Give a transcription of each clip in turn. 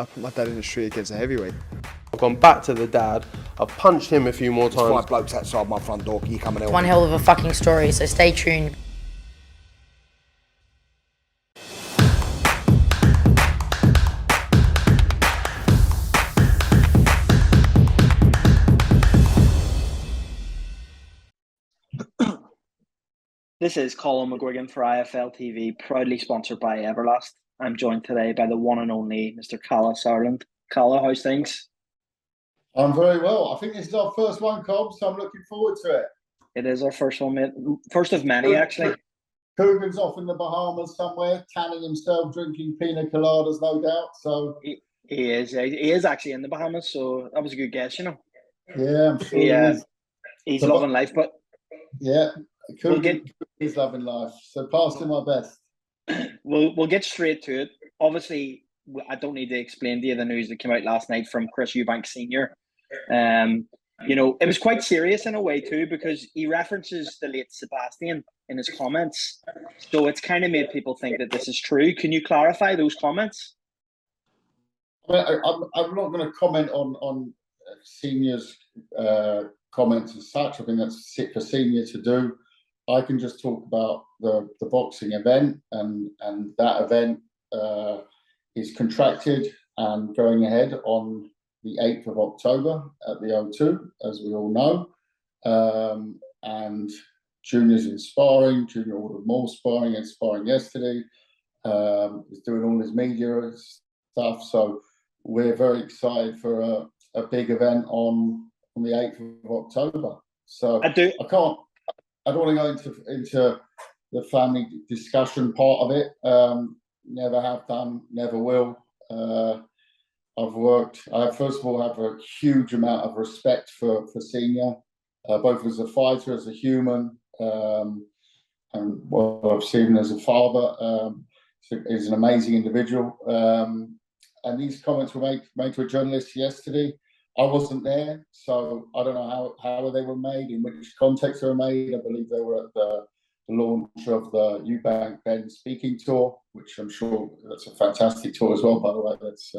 I put my dad in the street against a heavyweight. I've gone back to the dad. I've punched him a few more times. 5 blokes outside my front door. Can you come and help One me? hell of a fucking story, so stay tuned. This is Colin McGuigan for IFL TV, proudly sponsored by Everlast. I'm joined today by the one and only Mr. KALLE SAUERLAND. KALLE, how's things? I'm very well. I think this is our first one, Cobb, so I'm looking forward to it. It is our first one, mate. First of many, actually. Coogan's off in the Bahamas somewhere, tanning himself, drinking pina coladas, no doubt. So He is actually in the Bahamas, so that was a good guess, you know. Yeah, I'm sure he is. He's loving life, but yeah, Coogan is loving life. So pass him my best. We'll get straight to it. Obviously, I don't need to explain to you the news that came out last night from Chris Eubank Sr. You know, it was quite serious in a way too, because he references the late Sebastian in his comments. So it's kind of made people think that this is true. Can you clarify those comments? Well, I'm not going to comment on Senior's comments as such. I think that's for Senior to do. I can just talk about the boxing event, and that event is contracted and going ahead on the 8th of October at the O2, as we all know. And Junior's in sparring. Junior ordered more sparring and sparring yesterday. He's doing all his media stuff. So we're very excited for a big event on the 8th of October. So I don't want to go into the family discussion part of it. Never have done, never will. I first of all have a huge amount of respect for Senior, both as a fighter, as a human, and what I've seen as a father. He's an amazing individual. And these comments were made to a journalist yesterday. I wasn't there, so I don't know how they were made, in which context they were made. I believe they were at the launch of the EUBANK-BENN speaking tour, which I'm sure that's a fantastic tour as well, by the way. That's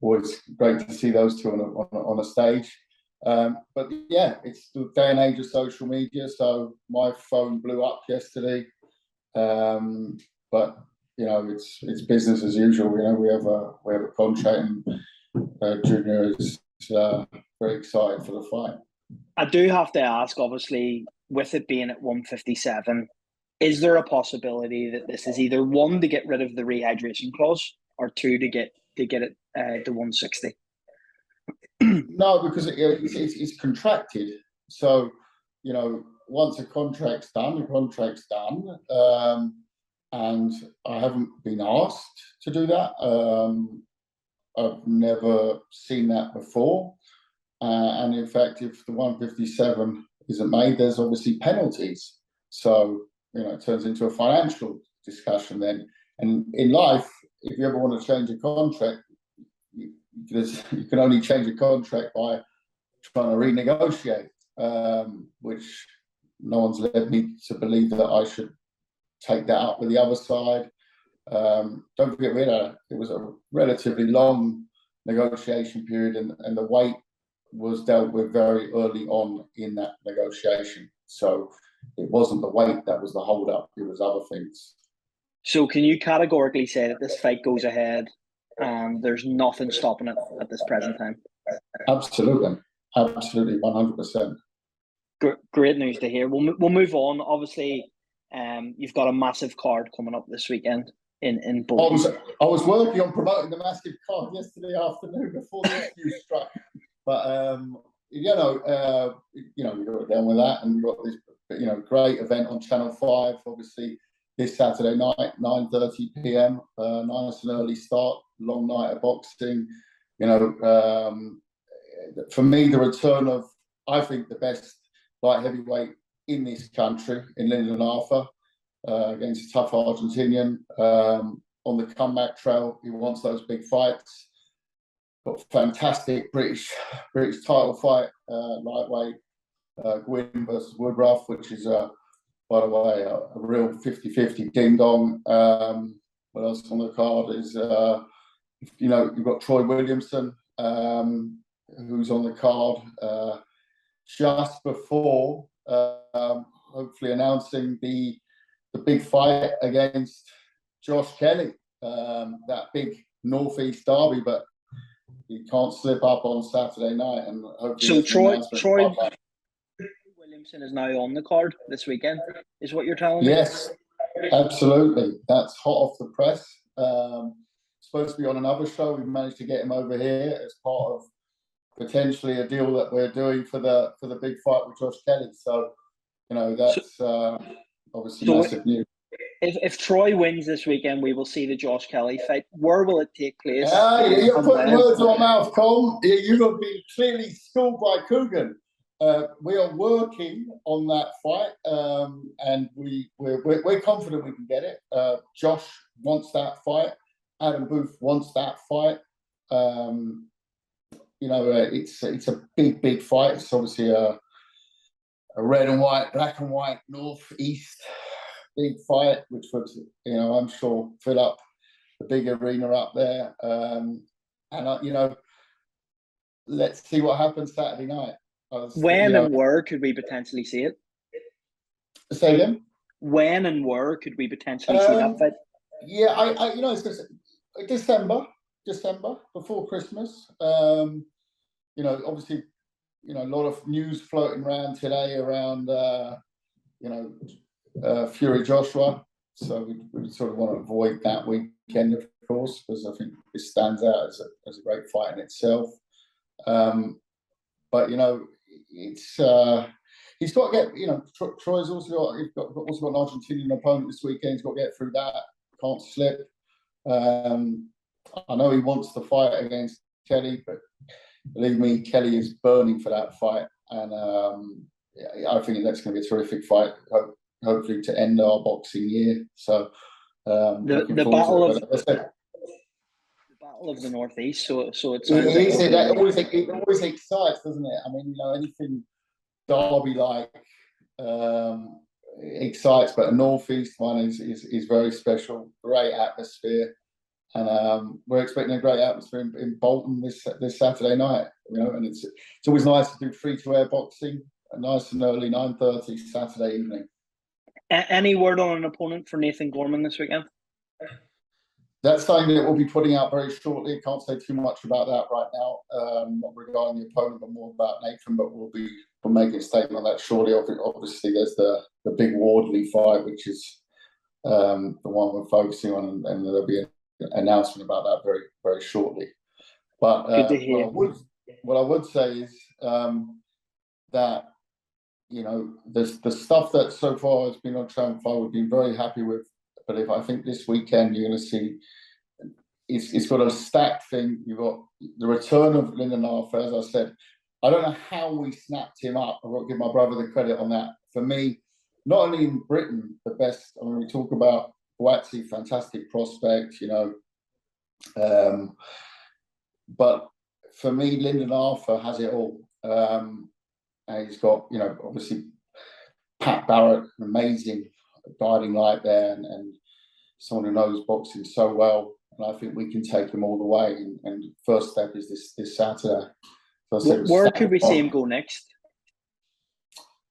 always great to see those two on a stage. But yeah, it's the day and age of social media, so my phone blew up yesterday. But you know, it's business as usual. You know, we have a contract, and Junior is very excited for the fight. I do have to ask, obviously, with it being at 157, is there a possibility that this is either one, to get rid of the rehydration clause, or two, to get it to 160? No, because it's contracted. So, you know, once a contract's done, the contract's done. And I haven't been asked to do that. I've never seen that before. And in fact, if the 157 isn't made, there's obviously penalties. So, you know, it turns into a financial discussion then. And in life, if you ever want to change a contract, you can only change a contract by trying to renegotiate, which no one's led me to believe that I should take that up with the other side. Don't forget, it was a relatively long negotiation period, and the weight was dealt with very early on in that negotiation. So it wasn't the weight that was the hold up, it was other things. So can you categorically say that this fight goes ahead and there's nothing stopping it at this present time? Absolutely, 100%. Great news to hear. We'll move on. Obviously, you've got a massive card coming up this weekend in Bolton. I was working on promoting the massive card yesterday afternoon before the interview struck. But you know, we got down with that, and we've got this, you know, great event on Channel 5. Obviously, this Saturday night, 9:30 p.m. Nice and early start. Long night of boxing. You know, for me, the return of, I think, the best light heavyweight in this country, in Lyndon Arthur, against a tough Argentinian, on the comeback trail. He wants those big fights. Got fantastic British title fight, lightweight, Gwynn versus Woodruff, which is, by the way, a real 50-50 ding-dong. What else on the card is you know, you've got Troy Williamson, who's on the card just before hopefully announcing the big fight against Josh Kelly, that big Northeast derby, but he can't slip up on Saturday night. And hopefully, so Troy Williamson is now on the card this weekend, is what you're telling me? Yes, absolutely. That's hot off the press. Supposed to be on another show. We've managed to get him over here as part of potentially a deal that we're doing for the big fight with Josh Kelly. So, you know, that's obviously massive news. If Troy wins this weekend, we will see the Josh Kelly fight. Where will it take place? You're putting words in my mouth, Colm. You've got to be clearly schooled by Coogan. We are working on that fight, and we're confident we can get it. Josh wants that fight. Adam Booth wants that fight. You know, it's a big fight. It's obviously a red and white, black and white, north-east big fight, which would, you know, I'm sure fill up the big arena up there. And you know, let's see what happens Saturday night. When and where could we potentially see it? Say again? When and where could we potentially see that fight? Yeah, I you know, it's just December before Christmas. You know, obviously, you know, a lot of news floating around today around you know, Fury Joshua. So we sort of want to avoid that weekend, of course, because I think this stands out as a great fight in itself. But you know, it's he's got to get, you know, Troy's also got an Argentinian opponent this weekend. He's got to get through that. Can't slip. I know he wants the fight against Kelly, but believe me, Kelly is burning for that fight, and I think that's going to be a terrific fight. Hopefully, to end our boxing year. So the battle of the Northeast. So it sounds it always excites, doesn't it? I mean, you know, anything derby like excites, but a Northeast one is very special. Great atmosphere. And we're expecting a great atmosphere in Bolton this Saturday night, you know. And it's always nice to do free-to-air boxing, nice and early, 9:30 Saturday evening. Any word on an opponent for Nathan Gorman this weekend? That's something that we'll be putting out very shortly. I can't say too much about that right now, not regarding the opponent, but more about Nathan. But we'll making a statement on that shortly. Obviously, there's the big Wardley fight, which is the one we're focusing on, and there'll be an announcement about that very, very shortly. But good to hear. What I would say is that, you know, the stuff that so far has been on Channel 5 we've been very happy with. But I think this weekend you're going to see it's got a stacked thing. You've got the return of Lyndon Arthur, as I said. I don't know how we snapped him up. I've got to give my brother the credit on that. For me, not only in Britain, the best. I mean, we talk about Boatsy, fantastic prospect, you know. But for me, Lyndon Arthur has it all. And he's got, you know, obviously Pat Barrett, amazing guiding light there, and someone who knows boxing so well. And I think we can take him all the way. And first step is this Saturday. Where could we see him go next?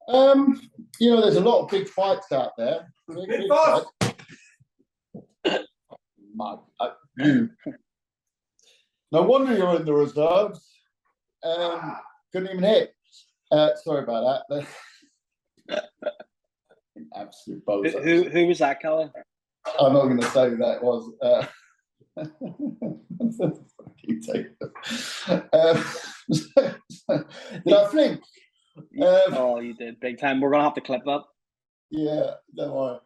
You know, there's a lot of big fights out there. Big fights. No wonder you're in the reserves. Couldn't even hit. Sorry about that. Absolute bozo. Who was that, Kalle? I'm not going to say who that was. You take them. Did I flinch? Oh, you did big time. We're going to have to clip that. Yeah, don't worry.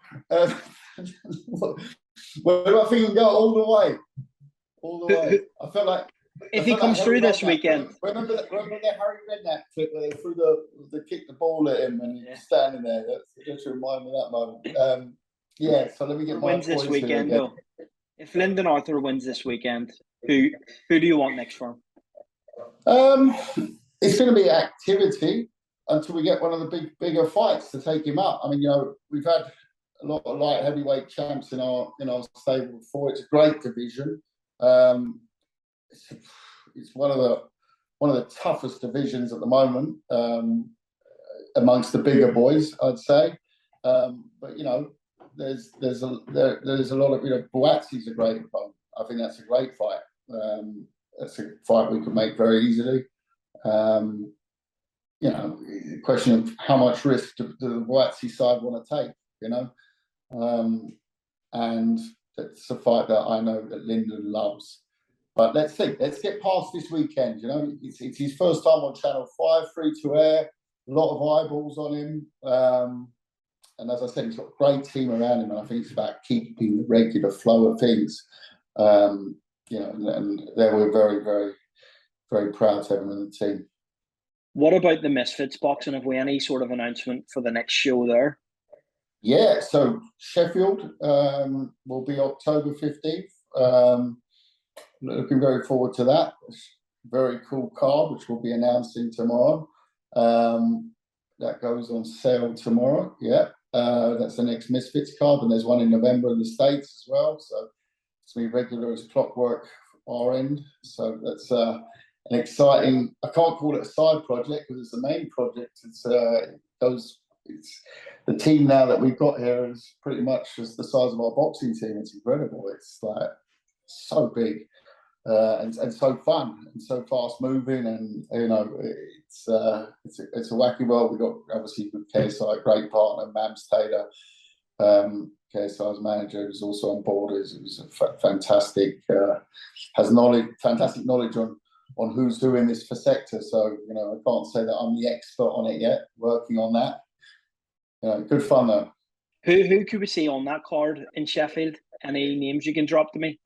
Where do I think he can go? All the way. All the way. I felt like if he comes through this weekend. Remember the Harry Redknapp clip where they threw the kick the ball at him and he was standing there? That's just to remind me of that moment. Yeah, so let me get my wins this weekend though. If Lyndon Arthur wins this weekend, who do you want next for him? It's going to be activity until we get one of the bigger fights to take him up. I mean, you know, we've had a lot of light heavyweight champs in our stable before. It's a great division. it's one of the toughest divisions at the moment, amongst the bigger boys, I'd say. But you know, there's a lot of, you know, Boatsi's a great opponent. I think that's a great fight. That's a fight we could make very easily. You know, the question of how much risk do the Boatsi side want to take, you know? And it's a fight that I know that Lyndon loves. But let's see, let's get past this weekend, you know? It's his first time on Channel 5, free to air, a lot of eyeballs on him. And as I said, he's got a great team around him, and I think it's about keeping the regular flow of things. You know, and they were very, very, very proud to have him in the team. What about the Misfits boxing? Have we any sort of announcement for the next show there? Yeah, so Sheffield will be October 15th. Looking very forward to that. Very cool card, which we'll be announcing tomorrow. That goes on sale tomorrow. Yeah, that's the next Misfits card, and there's one in November in the States as well. So it's going to be regular as clockwork our end. So that's an exciting. I can't call it a side project because it's the main project. It's the team now that we've got here is pretty much as the size of our boxing team. It's incredible. It's like so big. And so fun and so fast moving, and you know, it's a wacky world. We've got obviously with KSI, great partner, Mams Taylor, KSI's manager, who's also on board. Is a fantastic, has fantastic knowledge on who's who in this for sector. So you know, I can't say that I'm the expert on it yet. Working on that. Good fun though. Who could we see on that card in Sheffield? Any names you can drop to me?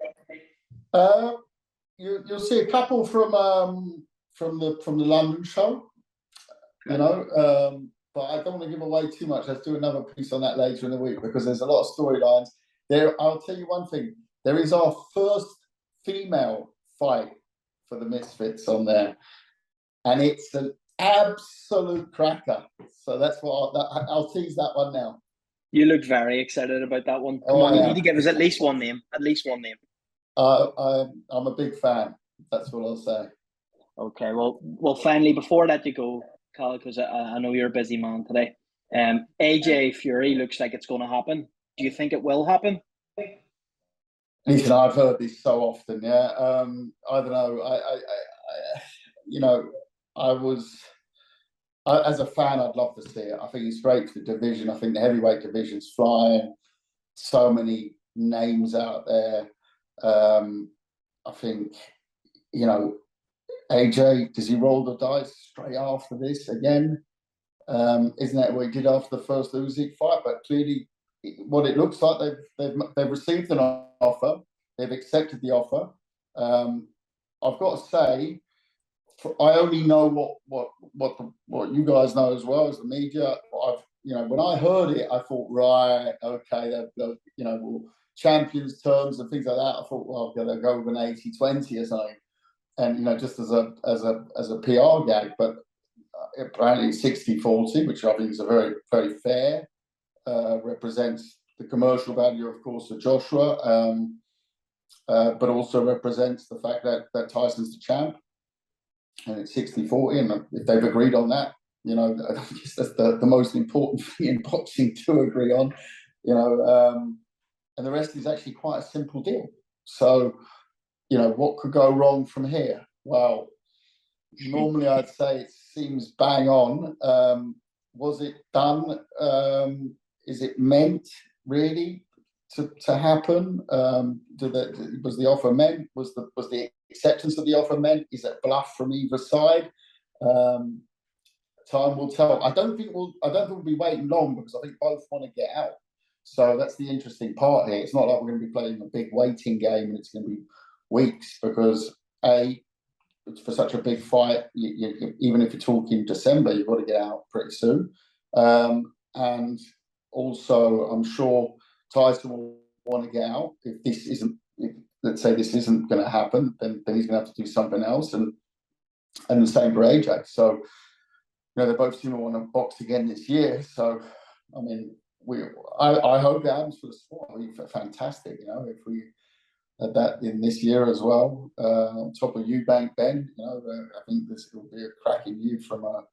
You'll see a couple from the London show, you know, but I don't want to give away too much. Let's do another piece on that later in the week because there's a lot of storylines there. I'll tell you one thing: there is our first female fight for the Misfits on there, and it's an absolute cracker. So that's what I'll tease that one now. You look very excited about that one. Come on, you need to give us at least one name. At least one name. I'm a big fan. That's what I'll say. Okay, well, finally, before I let you go, Kalle, because I know you're a busy man today. AJ Fury looks like it's going to happen. Do you think it will happen? Listen, I've heard this so often. Yeah, I don't know. You know, as a fan, I'd love to see it. I think it's great for the division. I think the heavyweight division's flying. So many names out there. I think, you know, AJ, does he roll the dice straight after this again? Isn't that what he did after the first Usyk fight? But clearly, what it looks like, they've received an offer. They've accepted the offer. I've got to say, I only know what you guys know as well as the media. You know, when I heard it, I thought, right, okay, you know, champions terms and things like that. I thought, well, they'll go with an 80-20 or something, and you know, just as a PR gag. But apparently 60-40, which I think is a very, very fair. Represents the commercial value, of course, of Joshua, but also represents the fact that Tyson's the champ, and it's 60-40, and if they've agreed on that, you know, I guess that's the most important thing in boxing to agree on, you know. And the rest is actually quite a simple deal. So, you know, what could go wrong from here? Well, normally I'd say it seems bang on. Was it done? Is it meant really to happen? Was the offer meant? Was the acceptance of the offer meant? Is it bluff from either side? Time will tell. I don't think we'll be waiting long because I think both want to get out. So that's the interesting part here. It's not like we're going to be playing a big waiting game and it's going to be weeks because for such a big fight, even if you're talking December, you've got to get out pretty soon. And also, I'm sure Tyson will want to get out. Let's say this isn't going to happen, then he's going to have to do something else. And the same for AJ. So, you know, they both seem to want to box again this year. So, I mean, I hope it happens for the sport. It would be fantastic, you know, if we at that in this year as well. On top of EUBANK-BENN, I think this will be a cracking year from a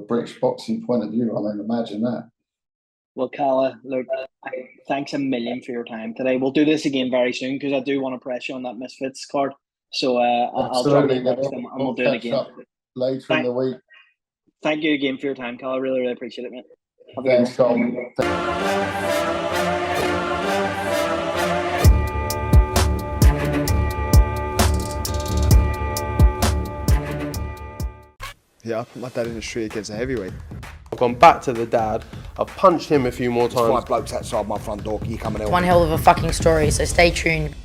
British boxing point of view. I mean, imagine that. Well, Kalle, look, thanks a million for your time today. We'll do this again very soon because I do want to press you on that Misfits card. So I'll drop you a text and we'll do it again. Later in the week. Thank you again for your time, Kalle. I really, really appreciate it, mate. Have a Thanks, good one. Tom. Yeah, I put my dad in the street against a heavyweight. I've gone back to the dad. I've punched him a few more There's 5 times. blokes outside my front door. You coming in? One hell of a fucking story, so stay tuned.